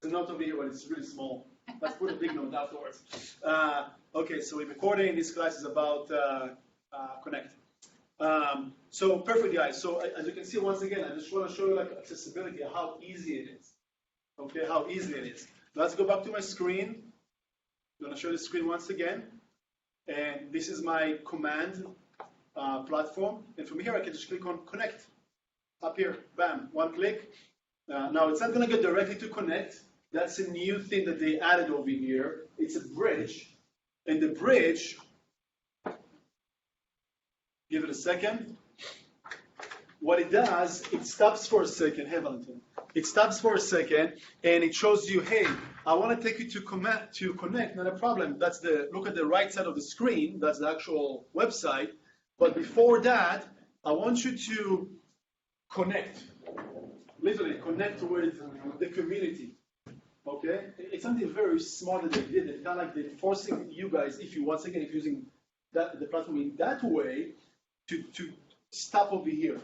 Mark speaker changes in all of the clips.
Speaker 1: a note over here, but it's really small. Let's put a big note afterwards. Okay, so we're recording. This class is about Connect. So perfect, guys. So as you can see, once again, I just want to show you like accessibility, how easy it is. Okay, how easy it is. Let's go back to my screen. I'm going to show you the screen once again. And this is my command platform. And from here, I can just click on Connect. Up here, bam, one click. Now, it's not going to go directly to Connect. That's a new thing that they added over here. It's a bridge. And the bridge, give it a second. What it does, it stops for a second. Hey, Valentin. It stops for a second, and it shows you, hey, I want to take you to Connect, not a problem. That's look at the right side of the screen. That's the actual website. But before that, I want you to connect. Literally, connect with the community. Okay? It's something very smart that they did. It's not like they're forcing you guys, if you're using the platform in that way, to stop over here.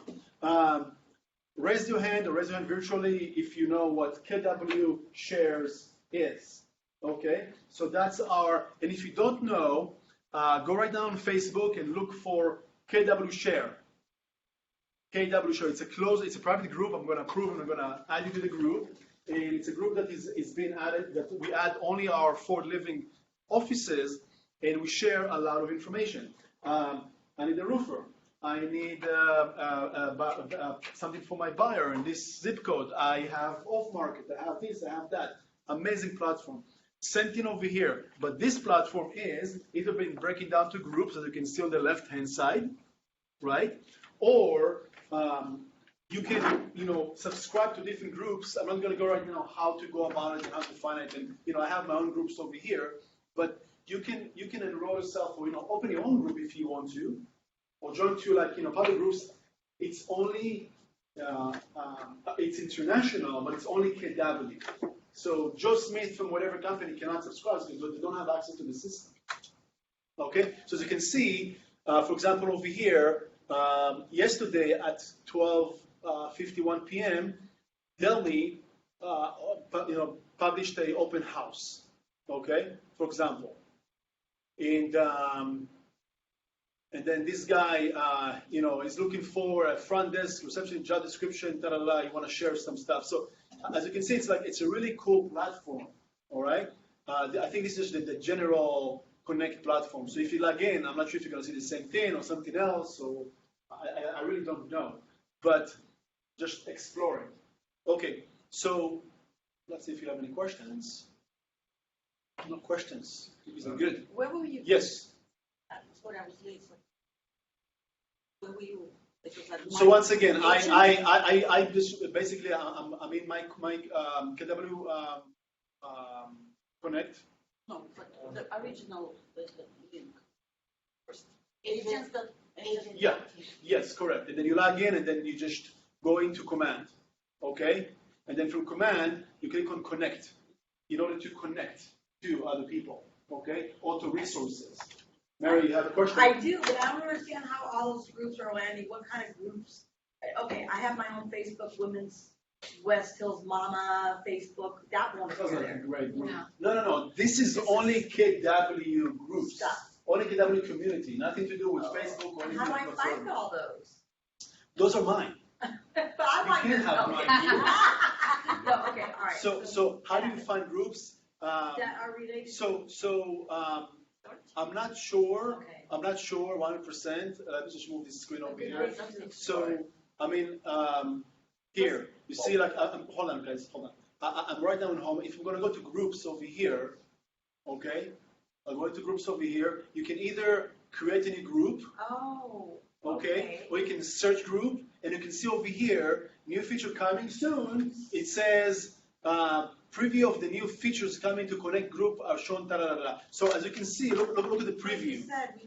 Speaker 1: Raise your hand virtually if you know what KW shares is. Okay? So that's and if you don't know, go right now on Facebook and look for KW share. KW share. It's a private group. I'm going to approve and I'm going to add you to the group. And it's a group that is being added, that we add only our Ford Living offices, and we share a lot of information. I need a roofer. I need something for my buyer in this zip code. I have off-market. I have this. I have that. Amazing platform. Same thing over here. But this platform is either been breaking down to groups, as you can see on the left-hand side, right? Or you can, subscribe to different groups. I'm not going to go right now how to go about it and how to find it. And I have my own groups over here. But you can enroll yourself or open your own group if you want to. Or join to public groups. It's only it's international, but it's only KW. So Joe Smith from whatever company cannot subscribe because they don't have access to the system. Okay, so as you can see, for example, over here, yesterday at 12:51 p.m., Delmi, published a open house. Okay, for example, and then this guy, is looking for a front desk, reception, job description, you want to share some stuff. So as you can see, it's a really cool platform, all right? I think this is the general Connect platform. So if you log in, I'm not sure if you're going to see the same thing or something else, so I really don't know. But just exploring. Okay, so let's see if you have any questions. No questions. These are good.
Speaker 2: Where were you?
Speaker 1: Yes.
Speaker 2: That's what I was late for. Where were you?
Speaker 1: So once again, I just basically I'm in my KW Connect.
Speaker 2: No, but the original link first. Agents.
Speaker 1: Yeah. Yes, correct. And then you log in, and then you just go into command. Okay. And then from command, you click on connect in order to connect to other people. Okay. Or to resources. Mary, you have a question?
Speaker 3: I do, but I don't understand how all those groups are landing. What kind of groups? Okay, I have my own Facebook, Women's West Hills Mama, Facebook. That one is there.
Speaker 1: Great. No. This is only KW groups.
Speaker 3: Stuff.
Speaker 1: Only KW community. Nothing to do with Facebook or anything.
Speaker 3: How do I find all those?
Speaker 1: Those are mine.
Speaker 3: But I want
Speaker 1: You can't have mine.
Speaker 3: No, okay, all right.
Speaker 1: So how do you find groups?
Speaker 3: That are related.
Speaker 1: I'm not sure.
Speaker 3: Okay.
Speaker 1: I'm not sure 100%. Let me just move this screen over here. So, here you see, hold on, guys, hold on. I'm right now in home. If I'm going to go to groups over here, okay, I'm going to groups over here. You can either create a new group.
Speaker 3: Oh.
Speaker 1: Okay, or you can search group, and you can see over here, new feature coming soon. It says. Preview of the new features coming to Connect group are shown. So as you can see, look at the preview.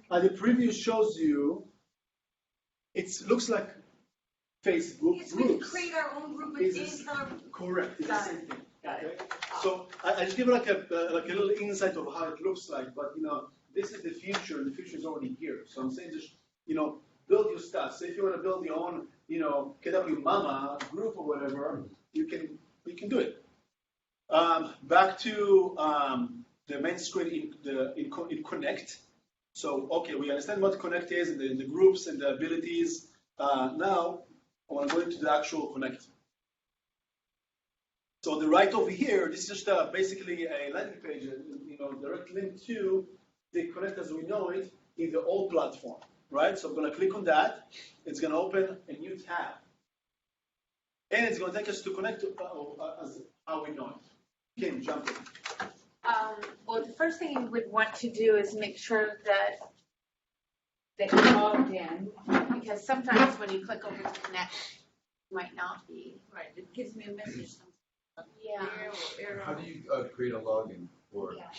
Speaker 1: The preview shows you. It looks like Facebook groups.
Speaker 3: We can create our own group within.
Speaker 1: Correct. It's the same thing.
Speaker 3: Got it.
Speaker 1: So I just give like a little insight of how it looks like. But this is the future, and the future is already here. So I'm saying just build your stuff. So if you want to build your own KW Mama group or whatever, you can do it. Back to the main screen in Connect. So, okay, we understand what Connect is and the groups and the abilities. Now, I want to go into the actual Connect. So the right over here, this is just basically a landing page, direct link to the Connect as we know it in the old platform, right? So I'm going to click on that. It's going to open a new tab. And it's going to take us to Connect as how we know it. Kim, jump in.
Speaker 2: Well, the first thing you would want to do is make sure that you're logged in, because sometimes when you click over to connect, it might not be.
Speaker 3: Right, it gives me a message.
Speaker 2: Yeah.
Speaker 4: How do you create a login for that?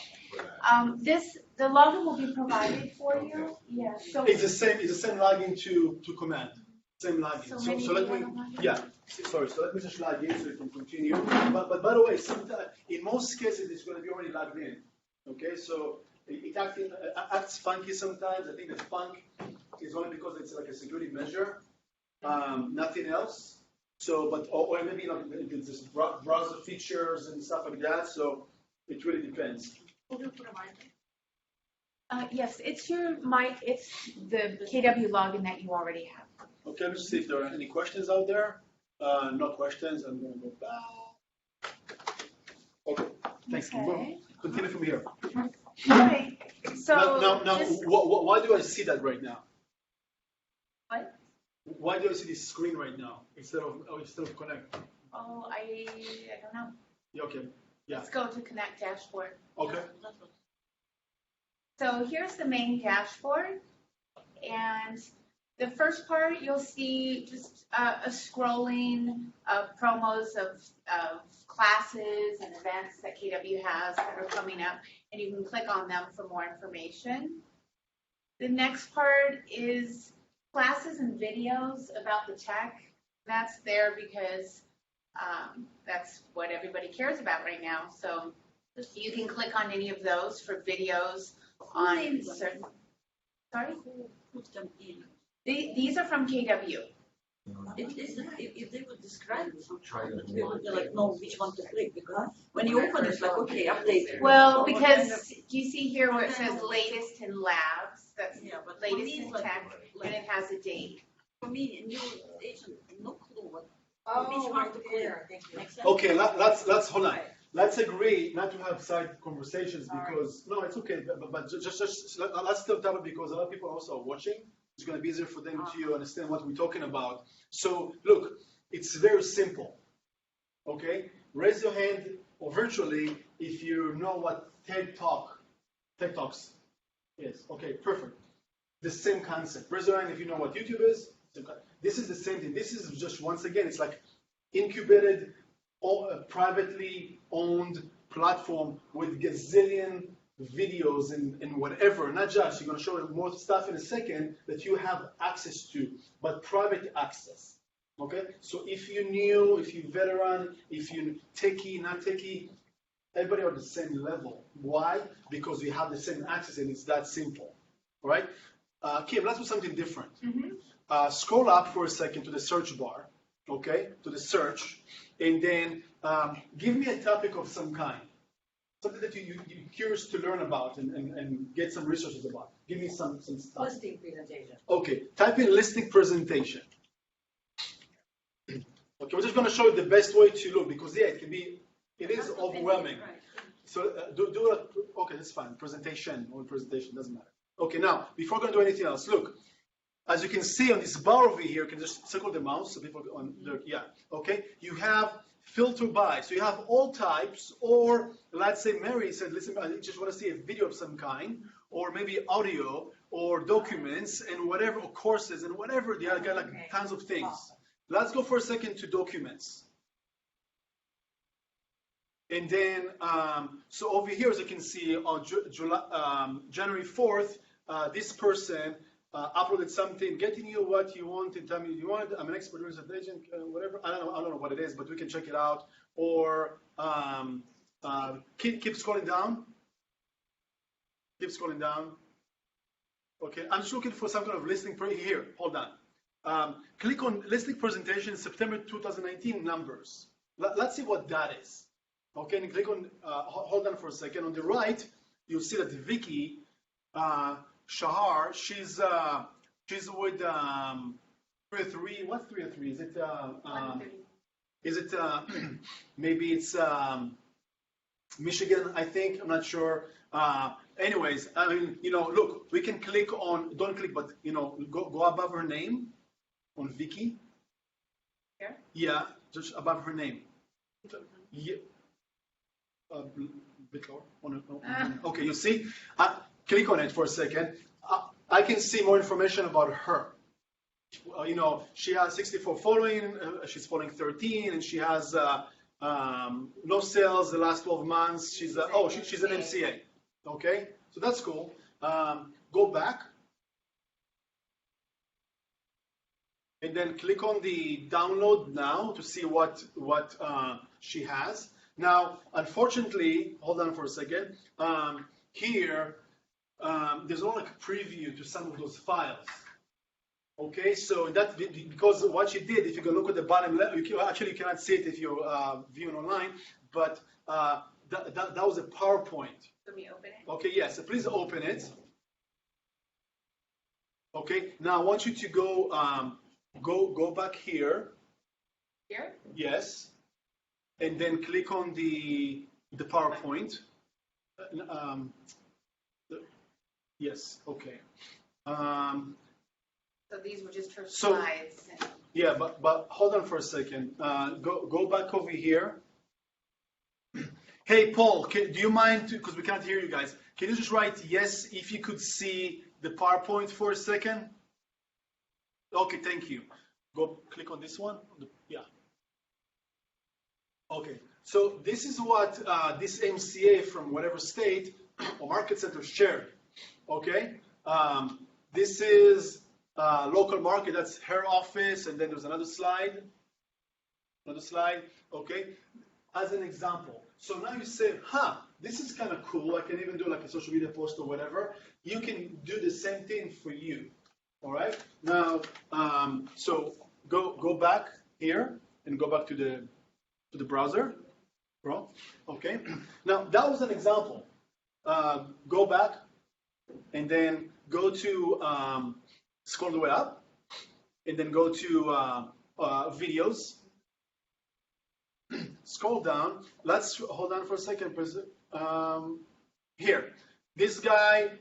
Speaker 2: The login will be provided for you. Yeah. So
Speaker 1: It's the same login to Command. Same login.
Speaker 2: So
Speaker 1: So
Speaker 2: maybe
Speaker 1: let
Speaker 2: you
Speaker 1: me,
Speaker 2: wanna log in?
Speaker 1: yeah. Sorry. So let me just log in so you can continue. But by the way, sometimes in most cases it's going to be already logged in. Okay. So it acts funky sometimes. I think the funk is only because it's like a security measure, nothing else. So, or maybe it's just browser features and stuff like that. So it really depends.
Speaker 2: yes, it's the KW login that you already have.
Speaker 1: Okay, let's see if there are any questions out there. No questions. I'm going to go back. Okay, thanks.
Speaker 2: Okay.
Speaker 1: Continue from here.
Speaker 2: Okay. So
Speaker 1: Now, why do I see that right now?
Speaker 2: What?
Speaker 1: Why do I see this screen right now instead of Connect?
Speaker 2: Oh, I don't know.
Speaker 1: Yeah, okay. Yeah.
Speaker 2: Let's go to Connect dashboard.
Speaker 1: Okay.
Speaker 2: So here's the main dashboard, and the first part you'll see just a scrolling of promos of classes and events that KW has that are coming up, and you can click on them for more information. The next part is classes and videos about the tech. That's there because that's what everybody cares about right now. So you can click on any of those for videos on certain. Sorry?
Speaker 3: Put them in.
Speaker 2: These are from KW.
Speaker 3: If they would describe it, they would be like, know which one to click, because when you open it, it's like, okay, update.
Speaker 2: Well, because do you see here where it says latest in labs? That's
Speaker 3: but for
Speaker 2: latest
Speaker 3: me,
Speaker 2: in
Speaker 3: like,
Speaker 2: tech, and it has a date.
Speaker 3: For me, in new station, no clue what. Which one to click. Makes sense?
Speaker 1: Okay, let's hold on. Let's agree not to have side conversations because no, it's okay. But just let's still tell it because a lot of people also are watching. It's going to be easier for them to understand what we're talking about. So look, it's very simple. Okay, raise your hand or virtually if you know what TED Talks is. Okay, perfect. The same concept. Raise your hand if you know what YouTube is. This is the same thing. This is just once again, it's like incubated, privately owned platform with gazillion videos and whatever, not just, you're going to show you more stuff in a second that you have access to, but private access, okay? So if you're new, if you're veteran, if you're techie, not techie, everybody are the same level. Why? Because we have the same access and it's that simple, all right? Kim, let's do something different.
Speaker 2: Mm-hmm.
Speaker 1: Scroll up for a second to the search bar, okay, to the search, and then give me a topic of some kind. Something that you're curious to learn about and get some resources about. Give me some stuff.
Speaker 3: Listing presentation.
Speaker 1: Okay, type in listing presentation. Okay, we're just going to show you the best way to look because yeah, it is overwhelming.
Speaker 3: Right.
Speaker 1: So do it. Okay, that's fine. Presentation or presentation doesn't matter. Okay, now before going to do anything else, look. As you can see on this bar over here, you can just circle the mouse so people on there. Yeah. Okay. You have filter by. So you have all types, or let's say Mary said, listen, I just want to see a video of some kind, or maybe audio, or documents, and whatever, or courses, and whatever. They got like tons of things. Let's go for a second to documents. And then, so over here, as you can see, on January 4th, this person uploaded something, getting you what you want and tell me you want. I'm an expert real estate agent, whatever. I don't know what it is, but we can check it out. Or keep scrolling down. Keep scrolling down. Okay, I'm just looking for some kind of listing here. Hold on. Click on listing presentation September 2019 numbers. Let's see what that is. Okay, and click on, hold on for a second. On the right, you'll see that Vicky Shahar, she's with 303. What's 303? Is it maybe it's Michigan? I think, I'm not sure. Anyways, I mean, look, we can click on. Don't click, but go above her name on Vicky.
Speaker 2: Here?
Speaker 1: Yeah, just above her name. Yeah. Bit lower. Okay, you see? Click on it for a second. I can see more information about her. She has 64 following. She's following 13, and she has no sales the last 12 months. She's an MCA. Okay, so that's cool. Go back. And then click on the download now to see what she has. Now, unfortunately, hold on for a second. Here, there's only a preview to some of those files. Okay, so that because what she did, if you go look at the bottom left, you cannot see it if you're viewing online, but that was a PowerPoint.
Speaker 2: Let me open it.
Speaker 1: Okay, yes, so please open it. Okay, now I want you to go back here.
Speaker 2: Here?
Speaker 1: Yes, and then click on the PowerPoint. Yes, okay.
Speaker 2: So these were just her slides.
Speaker 1: Yeah, but hold on for a second. Go back over here. Hey, Paul, do you mind, because we can't hear you guys, can you just write yes if you could see the PowerPoint for a second? Okay, thank you. Go click on this one. Yeah. Okay, so this is what this MCA from whatever state or market center shared. Okay, this is local market. That's her office, and then there's another slide. Okay, as an example. So now you say, this is kind of cool. I can even do like a social media post or whatever. You can do the same thing for you. All right. Now, so go back here and go back to the browser. Okay. Now that was an example. Go back and then go to scroll the way up, and then go to videos. Scroll down. Let's hold on for a second. Here, this guy.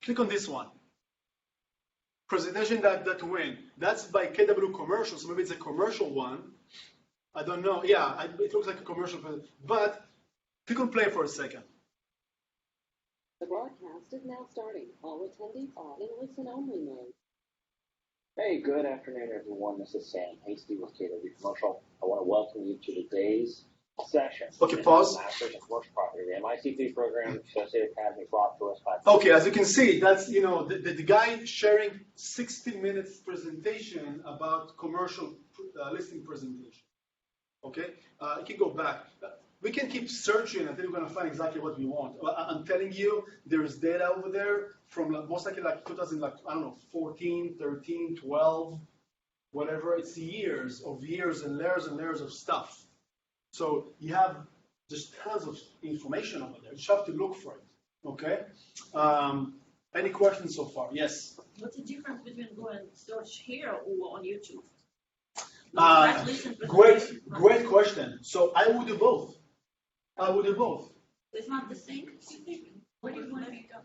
Speaker 1: Click on this one. Presentation that win. That's by KW Commercial. So maybe it's a commercial one. I don't know. Yeah, it looks like a commercial, but click on play for a second.
Speaker 5: The broadcast is now starting. All attendees are in listen-only mode.
Speaker 6: Hey, good afternoon, everyone. This is Sam Hasty with KW Commercial. I want to welcome you to today's session.
Speaker 1: Okay, pause.
Speaker 6: Masters in Commercial Property, the MICP program, Associated Academy brought to us by.
Speaker 1: Okay, as you can see, that's the guy sharing 60 minutes presentation about commercial listing presentation. Okay, you can go back. We can keep searching until we're going to find exactly what we want. I'm telling you, there's data over there from most likely like 14, 13, 12, whatever. It's years and layers of stuff. So you have just tons of information over there. You just have to look for it. Okay. Any questions so far? Yes.
Speaker 7: What's the difference between going search here or on YouTube?
Speaker 1: Great question. So I would do both.
Speaker 7: It's not the same. What do you want to be done?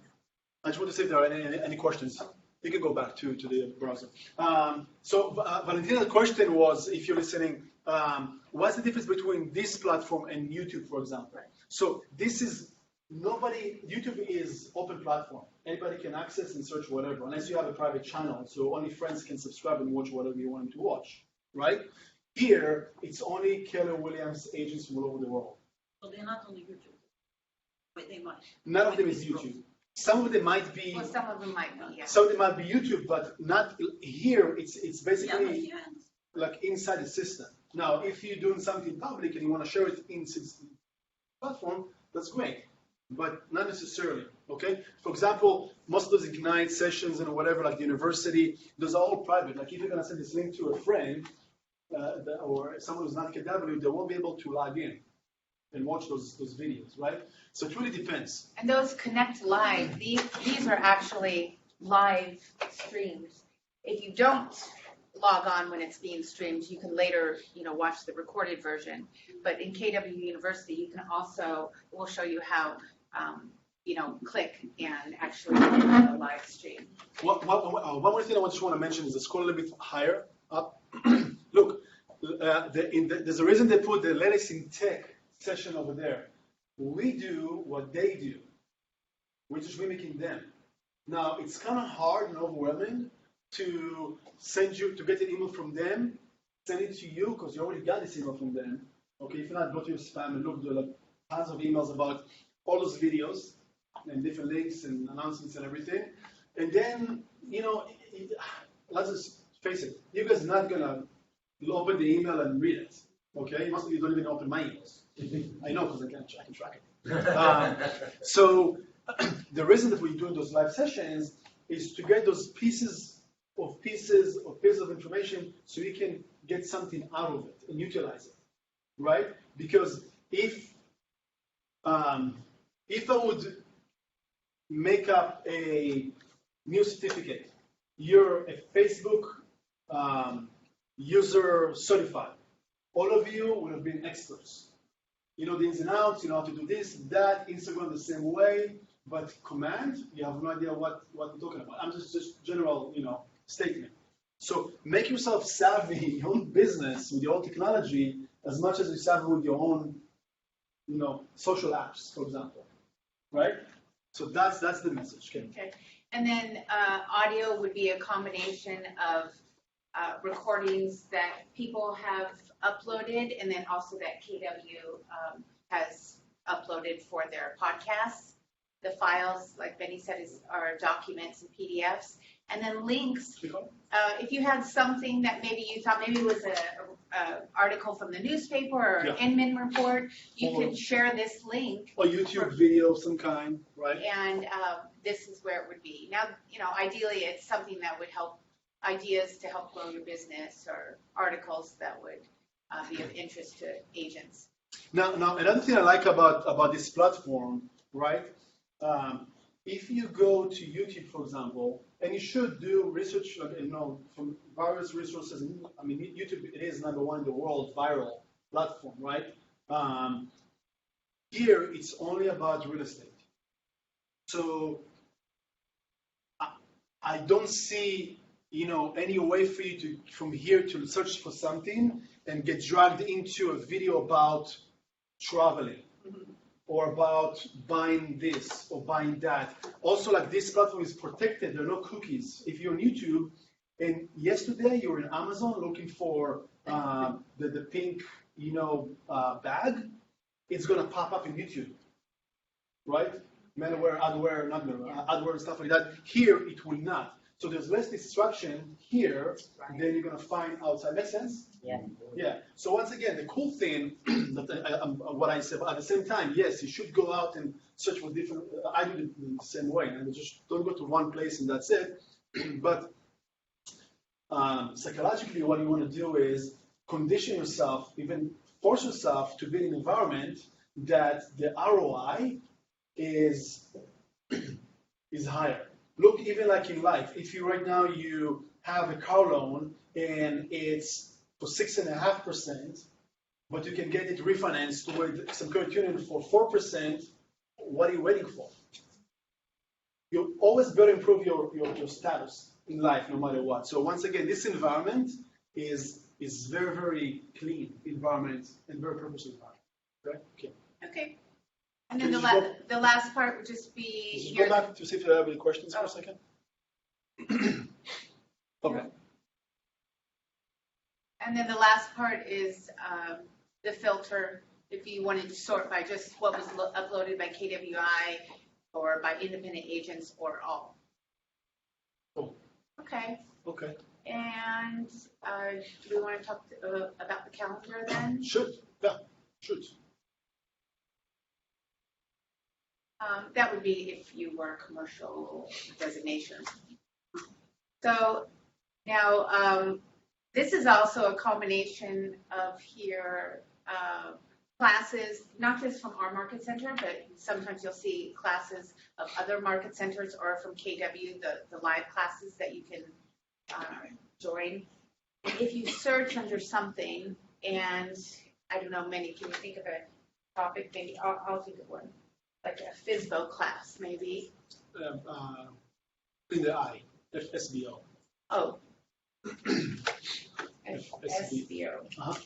Speaker 1: I just want to see if there are any questions. You can go back to the browser. So Valentina's question was, if you're listening, what's the difference between this platform and YouTube, for example? Right. So this is YouTube is open platform. Anybody can access and search whatever, unless you have a private channel. So only friends can subscribe and watch whatever you want them to watch, right? Here, it's only Keller Williams agents from all over the world.
Speaker 7: So they're not only YouTube. But they might.
Speaker 1: None of them is YouTube. Some of them might be.
Speaker 2: Well, some of them might be, yeah.
Speaker 1: Some of them might be YouTube, but not here. It's basically like inside the system. Now, if you're doing something public and you want to share it inside the platform, that's great, but not necessarily. Okay. For example, most of those Ignite sessions and whatever, like the university, those are all private. Like if you're gonna send this link to a friend or someone who's not KW, they won't be able to log in. and watch those videos, right? So it really depends.
Speaker 2: And those Connect Live, these are actually live streams. If you don't log on when it's being streamed, you can later, watch the recorded version. But in KW University, you can also, we'll show you how, click and actually do a live stream.
Speaker 1: One more thing I just want to mention is, scroll a little bit higher up. Look, there's a reason they put the Linux in Tech session over there. We do what they do. We're just mimicking them. Now, it's kind of hard and overwhelming to get an email from them, send it to you, because you already got this email from them. Okay, if not, go to your spam and look. There are tons of emails about all those videos and different links and announcements and everything. And then, let's just face it, you guys are not going to open the email and read it. Okay, most of you don't even open my emails. I know, because I can track it. So the reason that we're doing those live sessions is to get those pieces of information so you can get something out of it and utilize it, right? Because if I would make up a new certificate, you're a Facebook user certified, all of you would have been experts. You know the ins and outs, you know how to do this, that, Instagram the same way, but command, you have no idea what we're talking about. I'm just general, statement. So make yourself savvy in your own business with your own technology as much as you're savvy with your own, social apps, for example, right? So that's the message.
Speaker 2: Okay. And then audio would be a combination of recordings that people have uploaded, and then also that KW has uploaded for their podcasts. The files, like Benny said, are documents and PDFs. And then links, if you had something that maybe you thought maybe was an article from the newspaper or an Inman report, you can share this link.
Speaker 1: Or YouTube video of some kind, right?
Speaker 2: And this is where it would be. Now, ideally it's something that would help, ideas to help grow your business or articles that would be of interest to agents.
Speaker 1: Now, another thing I like about this platform, right? If you go to YouTube, for example, and you should do research, from various resources. I mean, YouTube, it is #1 in the world viral platform, right? Here, it's only about real estate. So I don't see, any way for you from here to search for something and get dragged into a video about traveling. Mm-hmm. Or about buying this or buying that. Also, like, this platform is protected. There are no cookies. If you're on YouTube, and yesterday you were in Amazon looking for the pink, bag, it's gonna pop up in YouTube, right? Menwear, adwear, not menwear, adwear and stuff like that. Here, it will not. So there's less distraction here than you're gonna find outside. Make sense?
Speaker 8: Yeah.
Speaker 1: Yeah. So once again, the cool thing what I said, but at the same time, yes, you should go out and search for different. I do it the same way, and just don't go to one place and that's it. But psychologically, what you want to do is condition yourself, even force yourself to be in an environment that the ROI is higher. Look, even like in life, if right now you have a car loan and it's for 6.5%, but you can get it refinanced with some credit union for 4%, what are you waiting for? You always better improve your status in life, no matter what. So once again, this environment is very, very clean environment and very purposeful environment.
Speaker 2: Okay. And then the last part would just be.
Speaker 1: Just go back to see if you have any questions for a second. Okay.
Speaker 2: And then the last part is the filter. If you wanted to sort by just what was uploaded by KWI or by independent agents or all.
Speaker 1: Cool.
Speaker 2: Okay.
Speaker 1: Okay.
Speaker 2: And do we want to talk about the calendar then?
Speaker 1: Should. Yeah. Should.
Speaker 2: That would be if you were a commercial designation. So now this is also a combination of here classes, not just from our market center, but sometimes you'll see classes of other market centers or from KW, the live classes that you can join. If you search under something, and I don't know, Meny, can you think of a topic? Maybe I'll think of one, like a FISBO class, maybe.
Speaker 1: In the eye, FSBO.
Speaker 2: Oh.
Speaker 1: FSBO.
Speaker 2: SBO.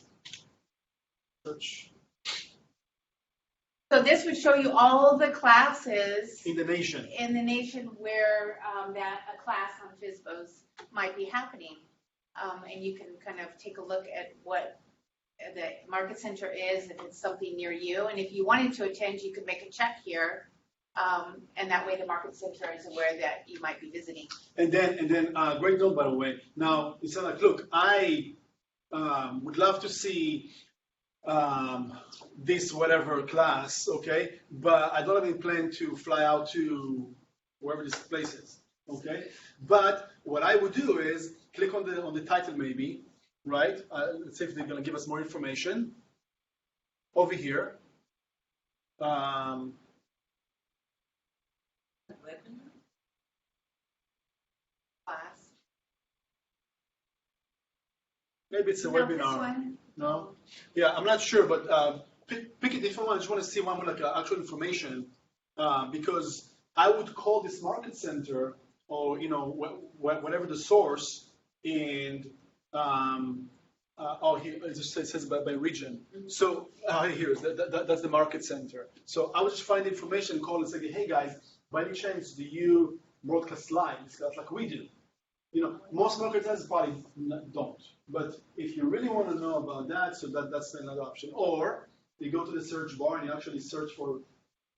Speaker 1: Search.
Speaker 2: So this would show you all the classes
Speaker 1: In the nation.
Speaker 2: Where that a class on FISBOs might be happening. And you can kind of take a look at what the market center is, if it's something near you. And if you wanted to attend, you could make a check here. And that way the market center is aware that you might be visiting.
Speaker 1: And then, great note, by the way. Now, it's not like, look, I would love to see this whatever class, okay? But I don't have any plan to fly out to wherever this place is, okay? But what I would do is click on the title maybe, right? Let's see if they're gonna give us more information. Over here.
Speaker 2: Class.
Speaker 1: Maybe it's a
Speaker 2: No,
Speaker 1: webinar.
Speaker 2: this one.
Speaker 1: No? Yeah, I'm not sure, but pick it if you want. I just want to see one with like actual information because I would call this market center or whatever the source and here it just says by region. Mm-hmm. So here that's the market center. So I would just find information, call and say, hey guys, by any chance do you broadcast live? It's like we do. Most market centers probably don't. But if you really want to know about that, so that's another option. Or you go to the search bar and you actually search for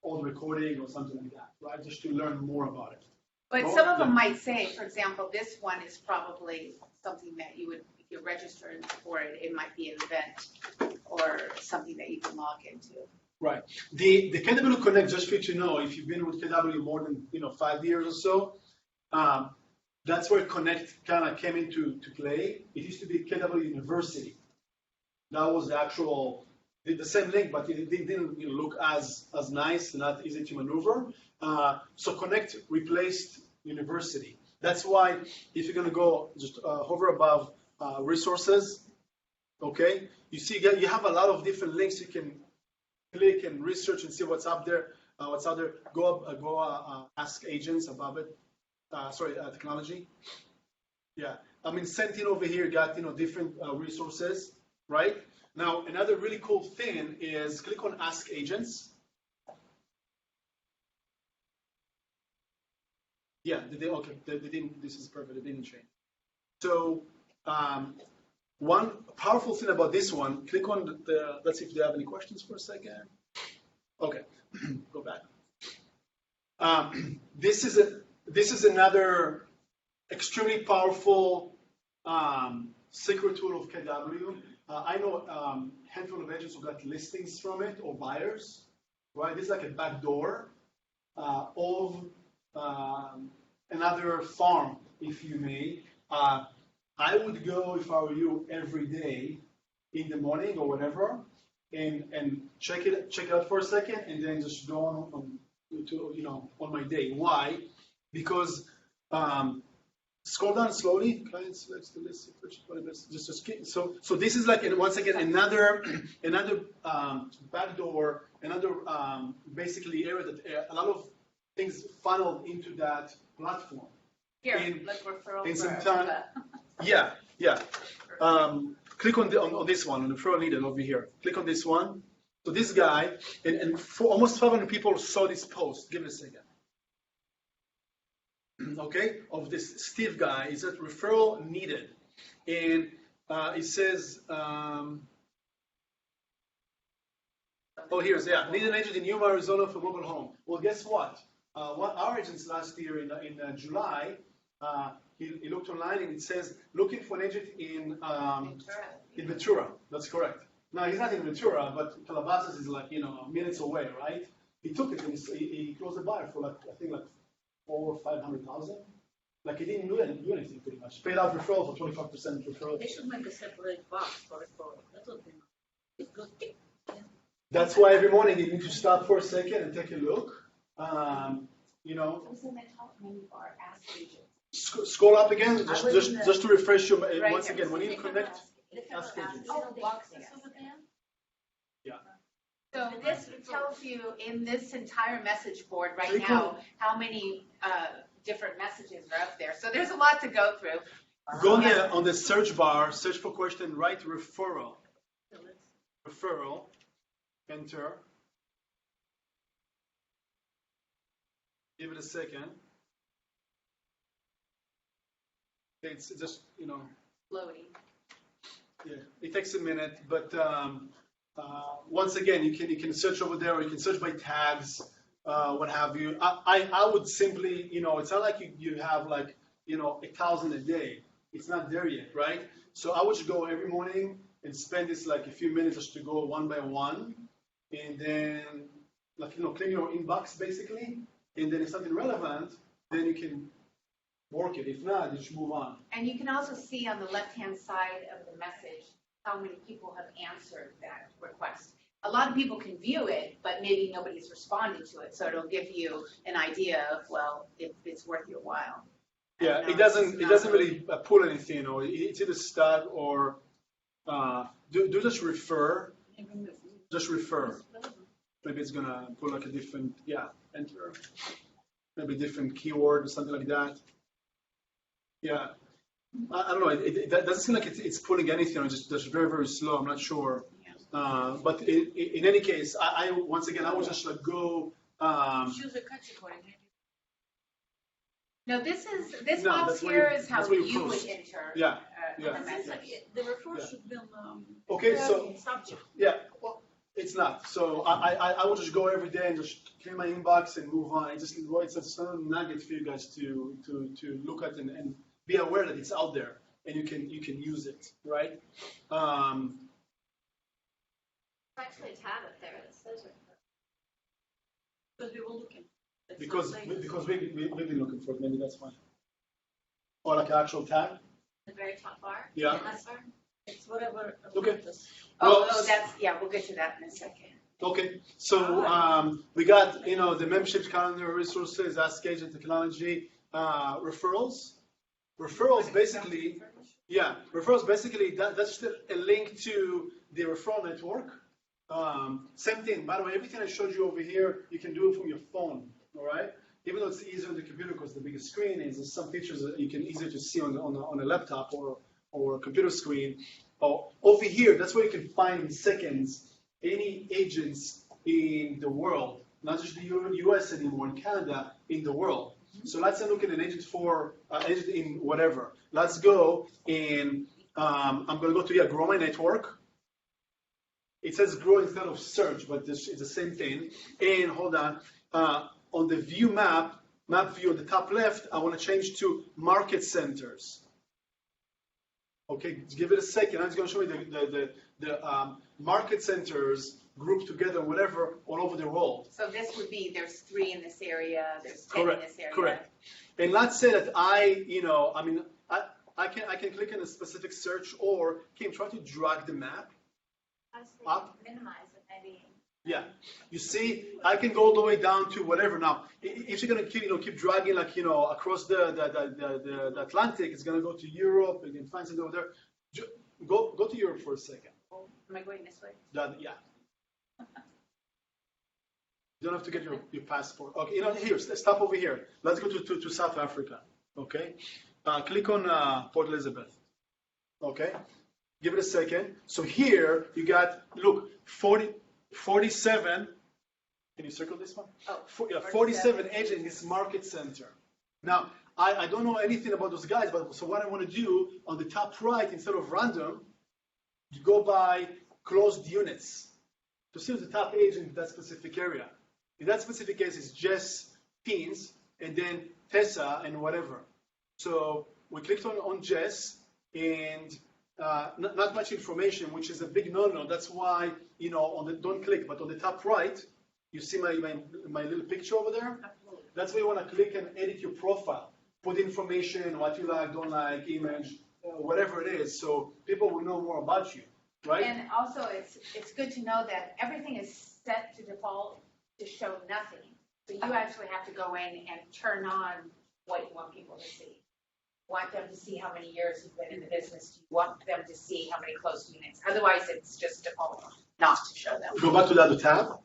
Speaker 1: all recording or something like that, right? Just to learn more about it.
Speaker 2: But some of them might say, for example, this one is probably something that you would, if you're registering for it, it might be an event or something that you can log into.
Speaker 1: Right. The KW Connect, just for you to know, if you've been with KW more than 5 years or so, that's where Connect kind of came into play. It used to be KW University. That was the actual, the same link, but it didn't look as nice, not easy to maneuver. So Connect replaced University. That's why if you're going to go just hover above resources, okay, you see you have a lot of different links you can click and research and see what's up there, what's out there. Go ask agents above it. Technology. Yeah, I mean, Sentinel over here got different resources, right? Now, another really cool thing is click on Ask Agents. Yeah, they didn't. This is perfect. They didn't change. So, one powerful thing about this one. Click on the. Let's see if they have any questions for a second. Okay, go back. This is another extremely powerful secret tool of KW. I know a handful of agents who got listings from it or buyers, right? This is like a back door of another farm, if you may. I would go, if I were you, every day in the morning or whatever, and check it out for a second, and then just go on my day. Why? Because scroll down slowly. Client selects the list. So this is like once again another backdoor, another basically area that a lot of things funneled into that platform.
Speaker 2: Here, let's referral.
Speaker 1: In some time. Yeah. Click on this one, on the referral needed over here. Click on this one. So this guy, and for almost 500 people saw this post. Give it a second. Okay, of this Steve guy, is that referral needed, and it says, need an agent in Yuma, Arizona for mobile home. Well, guess what? Our agents last year in July, he looked online and it says looking for an agent in Ventura. That's correct. Now he's not in Ventura, but Calabasas is like minutes away, right? He took it and he closed the buyer for I think 400,000 or 500,000. Like he didn't do anything pretty much. Paid out referral for 25% referral.
Speaker 7: They should make a separate box for referral. That's what they know. It's good.
Speaker 1: That's why every morning you need to stop for a second and take a look. You know,
Speaker 2: It was in the top menu bar, ask agent.
Speaker 1: scroll up again, just to refresh you
Speaker 2: Right
Speaker 1: once
Speaker 2: here.
Speaker 1: again. When you connect, ask
Speaker 3: Ask
Speaker 1: agent.
Speaker 3: Oh, box,
Speaker 2: Yes.
Speaker 1: Yeah.
Speaker 2: So this tells you in this entire message board right
Speaker 1: Pretty
Speaker 2: now,
Speaker 1: cool.
Speaker 2: how many different messages are up there. So there's a lot to go through.
Speaker 1: Go
Speaker 2: Yeah.
Speaker 1: on the search bar, search for question, write referral. Referral. Enter. Give it a second. It's just, you know,
Speaker 2: Loading.
Speaker 1: yeah, it takes a minute, but once again, you can search over there, or you can search by tags, what have you. I would simply, you know, it's not like you have like, you know, 1,000 a day. It's not there yet, right? So I would just go every morning and spend this like a few minutes just to go one by one, and then like, you know, clean your inbox basically, and then if something relevant, then you can work it. If not, you should move on.
Speaker 2: And you can also see on the left-hand side of the message how many people have answered that request. A lot of people can view it, but maybe nobody's responded to it, so it'll give you an idea of, well, if it's worth your while.
Speaker 1: Yeah,
Speaker 2: And,
Speaker 1: it doesn't
Speaker 2: it's not
Speaker 1: really pull anything, or it's either start or do just refer. Just refer. Maybe it's gonna pull like a different, enter. Maybe a different keyword or something like that. Yeah, I don't know. That doesn't seem like it's pulling anything. It's just very, very slow. I'm not sure. But in any case, I once again, I would just like go.
Speaker 7: Choose a category.
Speaker 2: No, this
Speaker 1: No,
Speaker 2: box
Speaker 1: that's where
Speaker 2: here
Speaker 1: you-
Speaker 2: is how
Speaker 1: that's where you
Speaker 2: you would
Speaker 1: post.
Speaker 2: enter
Speaker 1: Yeah,
Speaker 2: the
Speaker 1: yeah.
Speaker 2: message.
Speaker 7: The referral
Speaker 1: Yeah.
Speaker 7: should be on
Speaker 1: Okay, so
Speaker 7: subject.
Speaker 1: yeah, well, it's not. So I will just go every day and just clean my inbox and move on. It's a little nugget for you guys to look at and be aware that it's out there and you can use it, right?
Speaker 8: There's actually a tab up there that says it.
Speaker 7: Because we were looking. It's
Speaker 1: Because
Speaker 7: not saying-
Speaker 1: we've been looking for it. Maybe that's why. Or like an actual tag.
Speaker 8: The very top bar.
Speaker 1: Yeah.
Speaker 8: Last bar.
Speaker 7: It's whatever.
Speaker 1: Okay.
Speaker 2: Oh,
Speaker 1: Well,
Speaker 2: we'll get to that in a second.
Speaker 1: Okay, so we got, you know, the membership calendar, resources, Ask Agent Technology, referrals. Referrals basically, that's just a link to the referral network. Same thing, by the way, everything I showed you over here, you can do it from your phone, all right? Even though it's easier on the computer because the bigger screen is, there's some features that you can easier to see on a laptop or a computer screen. Over here, that's where you can find in seconds any agents in the world, not just the US anymore, in Canada, in the world. So let's look at an agent agent in whatever. Let's go and I'm going to go to Grow My Network. It says grow instead of search, but it's the same thing. And hold on the view map view at the top left, I want to change to market centers. Okay, give it a second. I'm just going to show you the market centers grouped together, whatever, all over the world.
Speaker 2: So this would be, there's 3 in this area, there's 10 in this area.
Speaker 1: Correct. And let's say that I can click on a specific search, or can try to drag the map up.
Speaker 8: Minimize it, maybe.
Speaker 1: Yeah, you see, I can go all the way down to whatever. Now, if you're going to keep dragging, like, across the Atlantic, it's going to go to Europe, and you can find something over there. Go to Europe for a second.
Speaker 2: Am I going this way?
Speaker 1: Yeah. You don't have to get your passport. Okay, here, stop over here. Let's go to South Africa. Okay, click on Port Elizabeth. Okay, give it a second. So here you got, look, 47. Can you circle this one?
Speaker 2: Oh,
Speaker 1: 47 agents in this market center. Now, I don't know anything about those guys, but so what I want to do on the top right, instead of random, you go by closed units to see the top agent in that specific area. In that specific case, it's Jess Teens and then Tessa and whatever. So we clicked on Jess, and not much information, which is a big no-no. That's why, don't click, but on the top right, you see my little picture over there?
Speaker 2: Absolutely.
Speaker 1: That's where you want to click and edit your profile. Put information, what you like, don't like, image, whatever it is, so people will know more about you. right?
Speaker 2: And also, it's good to know that everything is set to default to show nothing. So you actually have to go in and turn on what you want people to see. Want them to see how many years you've been in the business. Do you want them to see how many closed units? Otherwise, it's just default not to show them.
Speaker 1: Go back to the other tab.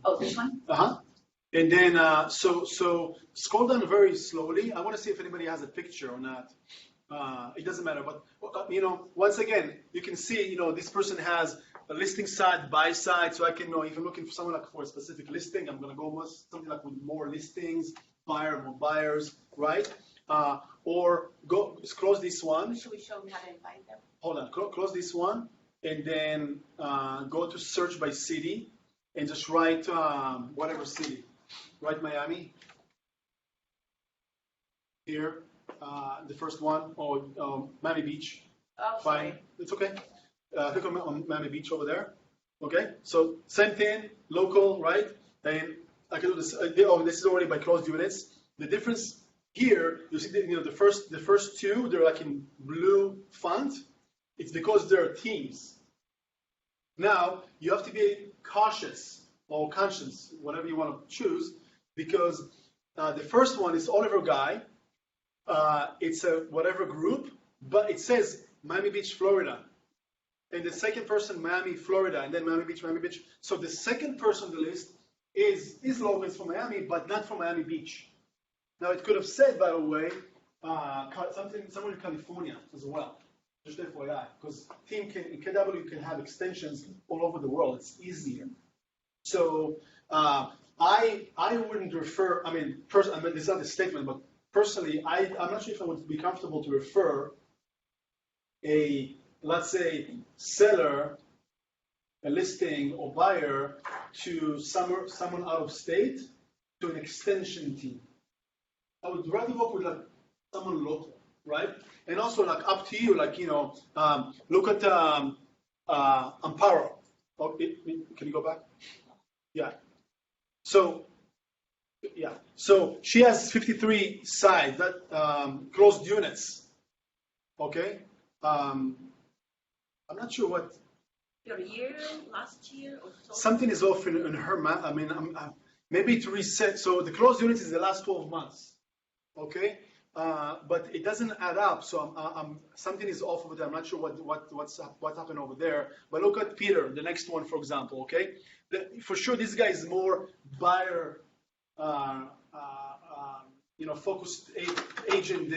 Speaker 2: Oh, this one?
Speaker 1: And then, so scroll down very slowly. I want to see if anybody has a picture or not. It doesn't matter, but once again, you can see, this person has a listing side, buy side, so I can know if I'm looking for someone like for a specific listing, I'm gonna go with something like with more listings, more buyers, right? Or close this one.
Speaker 2: Should we show them how to invite them?
Speaker 1: Hold on, close this one, and then go to search by city, and just write whatever city. Write Miami. Here, the first one, or Miami Beach.
Speaker 2: Oh,
Speaker 1: Fine, it's okay. Click on Miami Beach over there. Okay, so same thing, local, right? And I can do this. This is already by closed units. The difference here, you see, the first two, they're like in blue font. It's because they're teams. Now you have to be cautious or conscious, whatever you want to choose, because the first one is Oliver Guy. It's a whatever group, but it says Miami Beach, Florida. And the second person, Miami, Florida, and then Miami Beach, Miami Beach. So the second person on the list is logo is from Miami, but not from Miami Beach. Now it could have said, by the way, somewhere in California as well. Just FYI, because KW can have extensions all over the world. It's easier. So I wouldn't refer. This is not a statement, but personally, I'm not sure if I would be comfortable to refer let's say, seller, a listing or buyer to someone out of state to an extension team. I would rather work with someone local, right? And also up to you, look at Amparo. Oh, can you go back? Yeah. So she has 53 sides, closed units. Okay. I'm not sure what.
Speaker 7: Your year, last year, or so?
Speaker 1: Something is off in her map. Maybe to reset. So the closed units is the last 12 months. Okay. But it doesn't add up. So something is off over there. I'm not sure what happened over there. But look at Peter, the next one, for example. Okay. For sure, this guy is more buyer, focused agent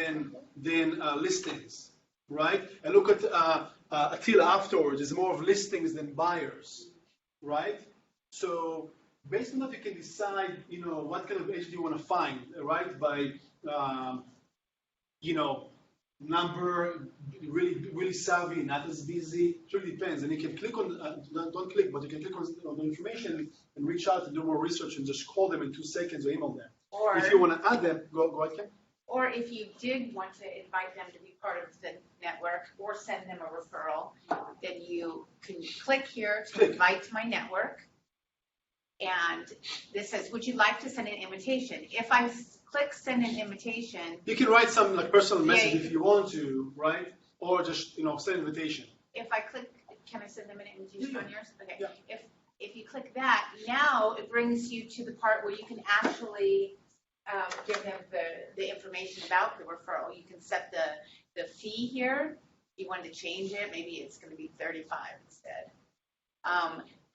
Speaker 1: than listings, right? And look at Attila afterwards. Is more of listings than buyers, right? So based on that, you can decide, what kind of agent you want to find, right? By number, really savvy, not as busy. It really depends. And you can click on, don't click, but you can click on the information and reach out and do more research and just call them in 2 seconds or email them.
Speaker 2: Or
Speaker 1: if you want to add them, go ahead, Ken.
Speaker 2: Or if you did want to invite them to be part of the network or send them a referral, then you can click here to invite to my network. And this says, would you like to send an invitation? If I click send an invitation.
Speaker 1: You can write some personal message if you want to, right? Or just, send an invitation.
Speaker 2: If I click, can I send them an invitation on yours? Okay.
Speaker 1: Yeah.
Speaker 2: If you click that, now it brings you to the part where you can actually give them the information about the referral. You can set the fee here. If you wanted to change it, maybe it's going to be $35 instead.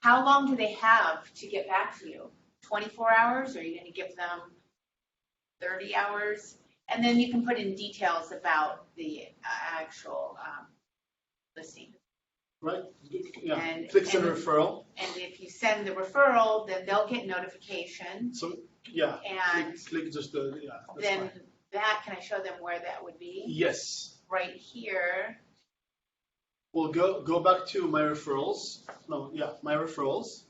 Speaker 2: How long do they have to get back to you? 24 hours? Or are you going to give them 30 hours? And then you can put in details about the actual listing.
Speaker 1: Right? Yeah.
Speaker 2: And
Speaker 1: click send referral.
Speaker 2: And if you send the referral, then they'll get notification.
Speaker 1: So yeah.
Speaker 2: And
Speaker 1: click just the that's
Speaker 2: then
Speaker 1: fine.
Speaker 2: that, can I show them where that would be?
Speaker 1: Yes.
Speaker 2: Right here.
Speaker 1: We'll go back to my referrals. My referrals.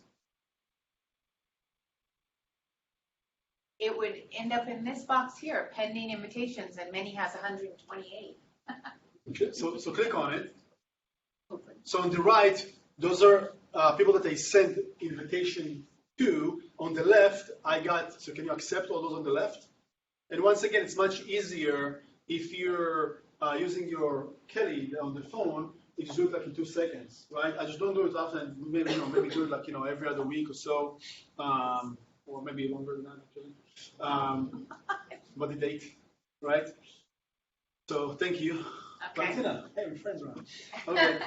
Speaker 2: It would end up in this box here, pending invitations, and Meny has 128.
Speaker 1: Okay, so click on it. So on the right, those are people that I sent invitation to. On the left, so can you accept all those on the left? And once again, it's much easier if you're using your Kelly on the phone you just do it like in 2 seconds, right? I just don't do it often. Maybe do it like every other week or so, or maybe longer than that actually. But the date, right? So thank you.
Speaker 2: Okay.
Speaker 1: Valentina, hey, we're friends around. Okay,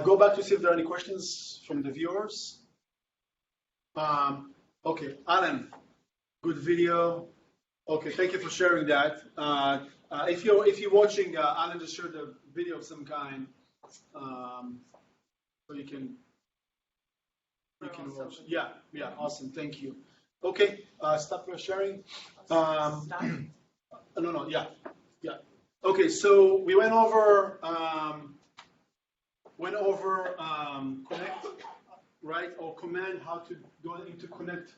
Speaker 1: go back to see if there are any questions from the viewers. Okay, Alan, good video. Okay, thank you for sharing that. If you're watching, Alan just shared a video of some kind, so you can watch. Yeah, awesome. Thank you. Okay, stop your sharing. No, yeah. Okay, so we went over connect, right, or command, how to go into connect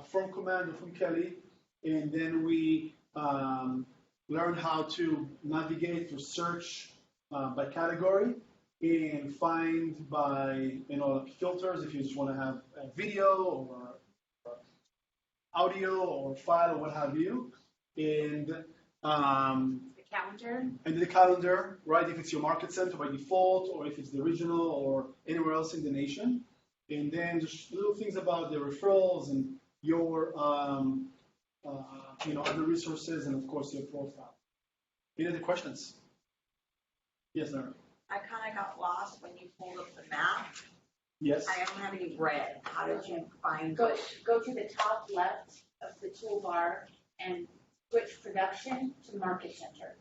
Speaker 1: from command or from Kelly, and then we learned how to navigate or search by category and find by filters if you just want to have a video or audio or file or what have you, and the calendar, right? If it's your market center by default, or if it's the regional or anywhere else in the nation, and then just little things about the referrals and your other resources, and of course your profile. Any other questions? Yes, Nara.
Speaker 3: I kind of got lost when you pulled up the map.
Speaker 1: Yes.
Speaker 3: I don't have any red. How did you find?
Speaker 2: Go to the top left of the toolbar and switch production to market center.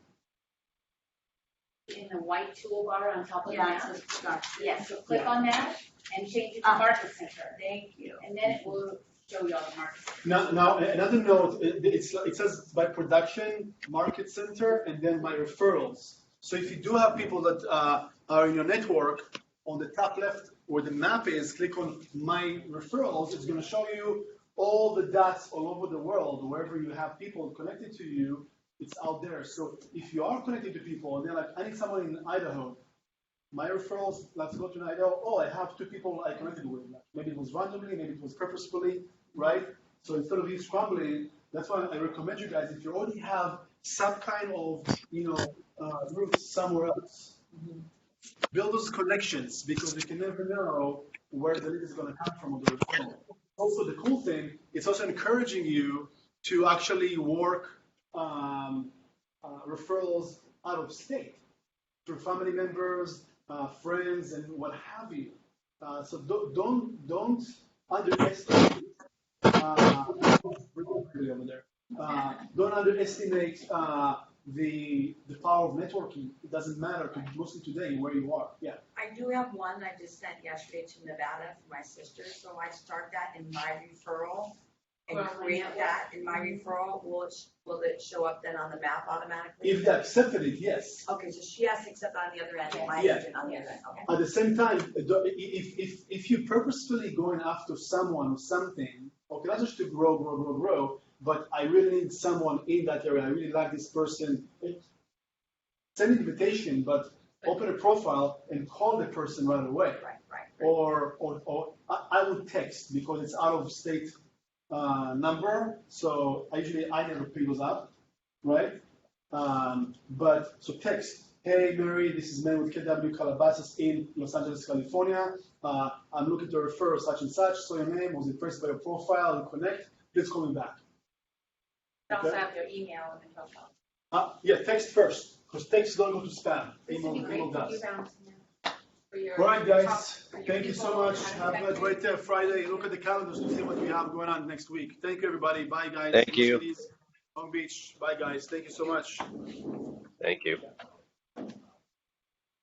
Speaker 2: In the white toolbar on top of the map.
Speaker 3: It says production.
Speaker 2: Yes, so click on that and change it to market center.
Speaker 3: Thank you.
Speaker 2: And then it will show you all the market center.
Speaker 1: Now another note, it says by production, market center, and then by referrals. So if you do have people that are in your network, on the top left where the map is, click on my referrals. It's going to show you all the dots all over the world, wherever you have people connected to you, it's out there. So if you are connected to people and they're like, I need someone in Idaho, my referrals, let's go to Idaho. Oh, I have 2 people I connected with. Maybe it was randomly, maybe it was purposefully, right? So instead of you scrambling, that's why I recommend you guys, if you already have some kind of, roots somewhere else, build those connections, because you can never know where the lead is going to come from on the referral. Also, the cool thing, it's also encouraging you to actually work referrals out of state through family members, friends, and what have you. So don't underestimate. Over there. Don't underestimate the power of networking. It doesn't matter, mostly today, where you are. Yeah.
Speaker 3: I do have one I just sent yesterday to Nevada for my sister. So I start that in my referral and create that in my referral. Will it show up then on the map automatically?
Speaker 1: If they accepted it, yes.
Speaker 3: Okay, so she has to accept on the other end, and my
Speaker 1: Yeah.
Speaker 3: agent on the other end. Okay.
Speaker 1: At the same time, if you're purposefully going after someone or something, okay, not just to grow, but I really need someone in that area. I really like this person. Send an invitation, but open a profile and call the person right away.
Speaker 3: Right.
Speaker 1: Or I would text, because it's out of state number. So I never pick those up, right? But so text. Hey Mary, this is Meny with KW Calabasas in Los Angeles, California. I'm looking to refer such and such. So your name was impressed by your profile and connect. Please call me back.
Speaker 2: Also have their email in the profile.
Speaker 1: Yeah, text first, because text don't go to spam.
Speaker 2: This would be great
Speaker 1: Email
Speaker 2: for you,
Speaker 1: does.
Speaker 2: Valentina, for your
Speaker 1: All right, guys.
Speaker 2: talk, for your
Speaker 1: Thank you so
Speaker 2: people.
Speaker 1: much. Have a great Friday. Look at the calendars to see what we have going on next week. Thank you, everybody. Bye, guys.
Speaker 9: Thank you.
Speaker 1: Long Beach. Bye, guys. Thank you so much.
Speaker 9: Thank you.